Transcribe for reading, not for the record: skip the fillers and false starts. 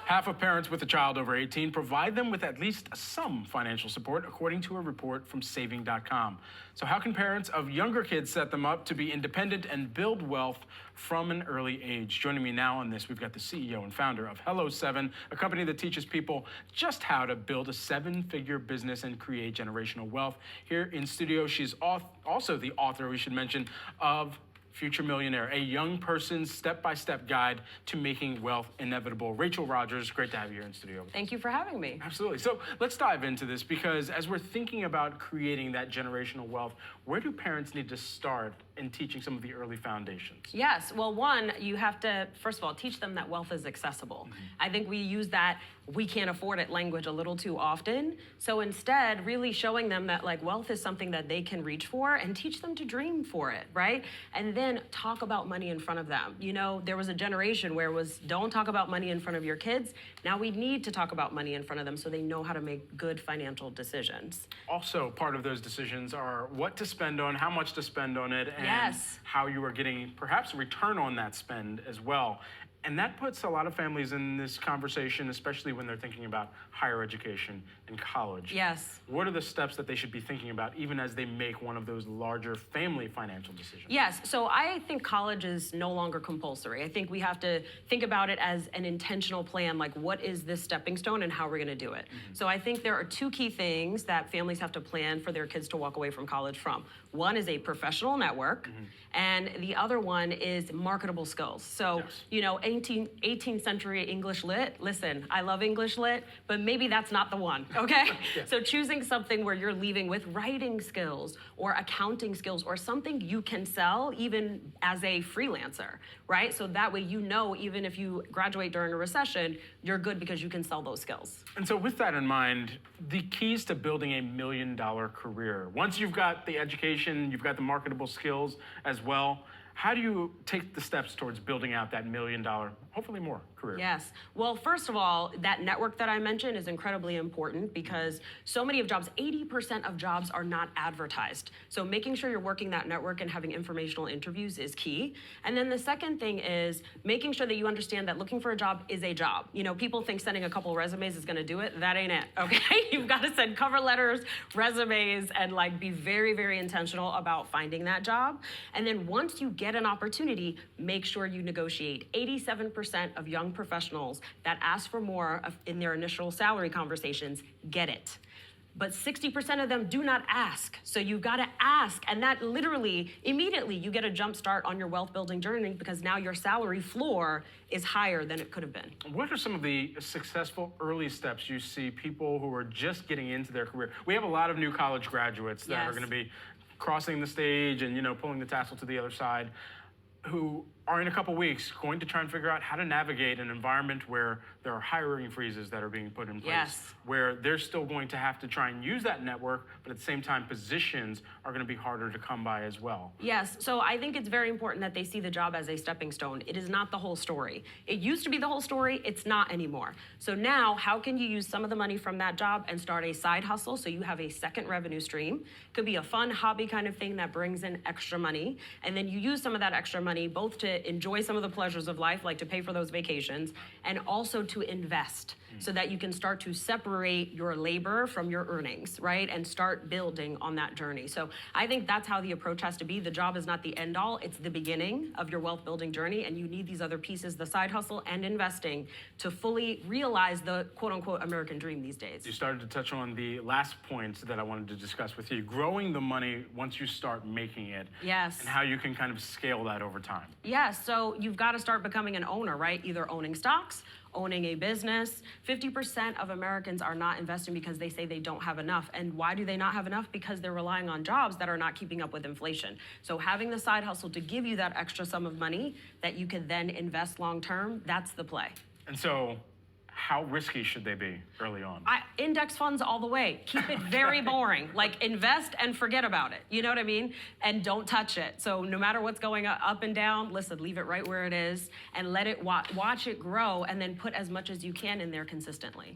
Half of parents with a child over 18 provide them with at least some financial support, according to a report from saving.com. So how can parents of younger kids set them up to be independent and build wealth from an early age? Joining me now on this, we've got the CEO and founder of Hello7, a company that teaches people just how to build a seven-figure business and create generational wealth. Here in studio, she's also the author, we should mention, of Future Millionaire, a young person's step-by-step guide to making wealth inevitable. Rachel Rogers, great to have you here in studio. Thank you for having me. Absolutely. So let's dive into this, because as we're thinking about creating that generational wealth, where do parents need to start in teaching some of the early foundations? Yes, well, one, you have to, first of all, teach them that wealth is accessible. I think we use that "we can't afford it" language a little too often. So instead, really showing them that wealth is something that they can reach for, and teach them to dream for it, right? And then talk about money in front of them. You know, there was a generation where it was, don't talk about money in front of your kids. Now we need to talk about money in front of them so they know how to make good financial decisions. Also, part of those decisions are what to spend on, how much to spend on it, and Yes. how you are getting perhaps a return on that spend as well. And that puts a lot of families in this conversation, especially when they're thinking about higher education and college. Yes. What are the steps that they should be thinking about even as they make one of those larger family financial decisions? Yes, so I think college is no longer compulsory. I think we have to think about it as an intentional plan, like what is this stepping stone and how we're gonna do it. So I think there are two key things that families have to plan for their kids to walk away from college from. One is a professional network, and the other one is marketable skills. So, Yes. you know, 18th century English lit, listen, I love English lit, but maybe that's not the one, okay? Yeah. So choosing something where you're leaving with writing skills or accounting skills or something you can sell even as a freelancer, right? So that way you know even if you graduate during a recession, you're good because you can sell those skills. And so with that in mind, the keys to building a $1 million career, once you've got the education, you've got the marketable skills as well, how do you take the steps towards building out that $1 million, hopefully more, career? Yes. Well, first of all, that network that I mentioned is incredibly important because so many of jobs, 80% of jobs are not advertised. So making sure you're working that network and having informational interviews is key. And then the second thing is making sure that you understand that looking for a job is a job. You know, people think sending a couple resumes is gonna do it. That ain't it, okay? You've got to send cover letters, resumes, and be very, very intentional about finding that job. And then once you get an opportunity, make sure you negotiate. 87% of young professionals that ask for more in their initial salary conversations get it. But 60% of them do not ask. So you've got to ask, and that literally, immediately, you get a jump start on your wealth building journey because now your salary floor is higher than it could have been. What are some of the successful early steps you see people who are just getting into their career? We have a lot of new college graduates that are going to be crossing the stage and, pulling the tassel to the other side, who are in a couple weeks going to try and figure out how to navigate an environment where there are hiring freezes that are being put in place, where they're still going to have to try and use that network, but at the same time, positions are going to be harder to come by as well. Yes, so I think it's very important that they see the job as a stepping stone. It is not the whole story. It used to be the whole story, it's not anymore. So now, how can you use some of the money from that job and start a side hustle so you have a second revenue stream? Could be a fun hobby kind of thing that brings in extra money, and then you use some of that extra money both to enjoy some of the pleasures of life, like to pay for those vacations, and also to invest so that you can start to separate your labor from your earnings, right? And start building on that journey. So I think that's how the approach has to be. The job is not the end all, it's the beginning of your wealth building journey, and you need these other pieces, the side hustle and investing, to fully realize the quote unquote American dream these days. You started to touch on the last point that I wanted to discuss with you, growing the money once you start making it. Yes. And how you can kind of scale that over time. Yes, so you've got to start becoming an owner, right? Either owning stocks, owning a business. 50% of Americans are not investing because they say they don't have enough. And why do they not have enough? Because they're relying on jobs that are not keeping up with inflation. So having the side hustle to give you that extra sum of money that you can then invest long term, that's the play. And so, how risky should they be early on? Index funds all the way. Keep it very boring. Invest and forget about it. You know what I mean? And don't touch it. So no matter what's going up and down, listen, leave it right where it is and let it watch it grow, and then put as much as you can in there consistently.